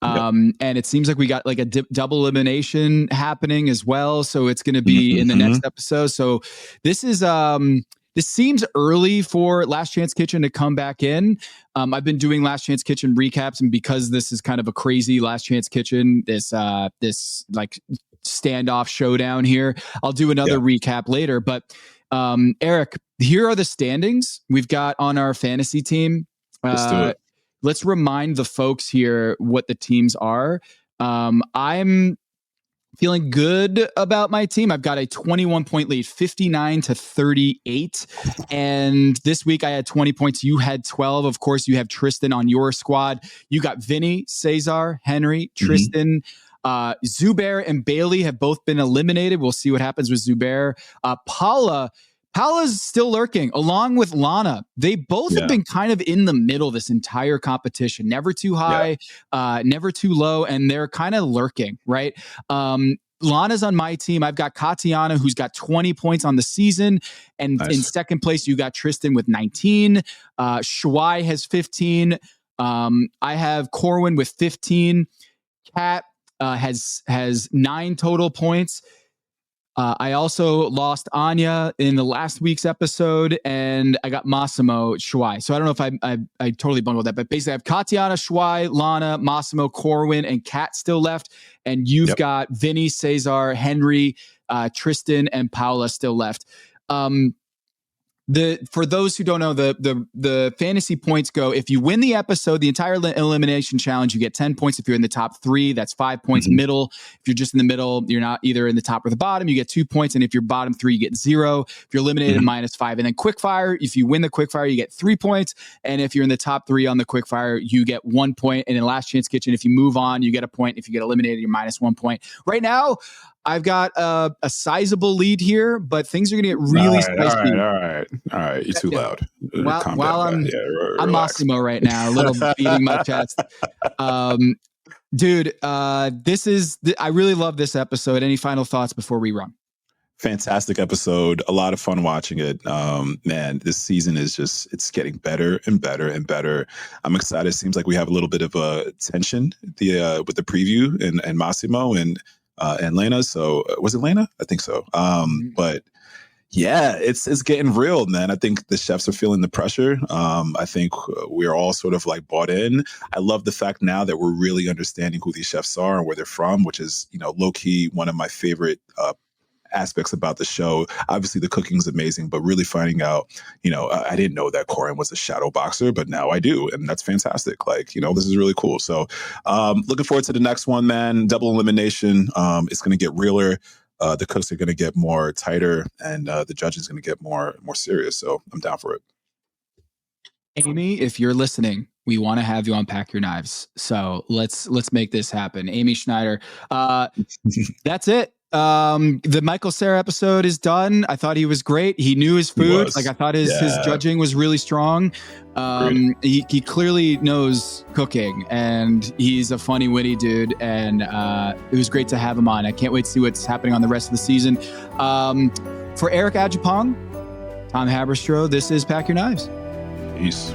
And it seems like we got like a double elimination happening as well. So it's going to be in the next episode. So this is, this seems early for Last Chance Kitchen to come back in. I've been doing Last Chance Kitchen recaps, and because this is kind of a crazy Last Chance Kitchen, this like standoff showdown here, I'll do another recap later. But Eric, here are the standings we've got on our fantasy team. Let's do it. Let's remind the folks here what the teams are. I'm feeling good about my team. I've got a 21-point lead, 59-38. And this week I had 20 points. You had 12. Of course, you have Tristen on your squad. You got Vinny, Cesar, Henry, Tristen. Zubair and Bailey have both been eliminated. We'll see what happens with Zubair. Paula's still lurking, along with Lana. They both have been kind of in the middle this entire competition. Never too high, never too low, and they're kind of lurking, right? Lana's on my team. I've got Katiana, who's got 20 points on the season. And in second place, you got Tristen with 19. Shwai has 15. I have Corwin with 15. Kat has 9 total points. I also lost Anya in the last week's episode, and I got Massimo Shwai. So I don't know if I totally bundled that, but basically I have Katiana, Shwai, Lana, Massimo, Corwin, and Kat still left. And you've got Vinny, Cesar, Henry, Tristen, and Paula still left. For those who don't know, the fantasy points go, if you win the episode, the entire elimination challenge, you get 10 points. If you're in the top 3, that's 5 points. Middle, if you're just in the middle, you're not either in the top or the bottom, you get 2 points. And if you're bottom 3, you get 0. If you're eliminated, -5. And then Quickfire, if you win the Quickfire, you get 3 points. And if you're in the top 3 on the Quickfire, you get 1 point. And in Last Chance Kitchen, if you move on, you get a point. If you get eliminated, you're -1 point. Right now, I've got a sizable lead here, but things are going to get really spicy. All right. You're too loud. While I'm Massimo right now, a little beating my chest. Dude, I really love this episode. Any final thoughts before we run? Fantastic episode. A lot of fun watching it. Man, this season is it's getting better and better and better. I'm excited. It seems like we have a little bit of a tension with the preview and Massimo and Lena. So was it Lena? I think so. But yeah, it's getting real, man. I think the chefs are feeling the pressure. I think we're all sort of like bought in. I love the fact now that we're really understanding who these chefs are and where they're from, which is, low key one of my favorite aspects about the show. Obviously the cooking is amazing, but really finding out, I didn't know that Corin was a shadow boxer, but now I do. And that's fantastic. Like, this is really cool. So looking forward to the next one, man. Double elimination. It's going to get realer. The cooks are going to get more tighter, and the judges going to get more serious. So I'm down for it. Amy, if you're listening, we want to have you unpack your knives. So let's make this happen. Amy Schneider. That's it. The Michael Cera episode is done. I thought he was great. He knew his food. Like I thought his judging was really strong. He clearly knows cooking, and he's a funny, witty dude. And it was great to have him on. I can't wait to see what's happening on the rest of the season. For Eric Adjepong, Tom Haberstroh, this is Pack Your Knives. Peace.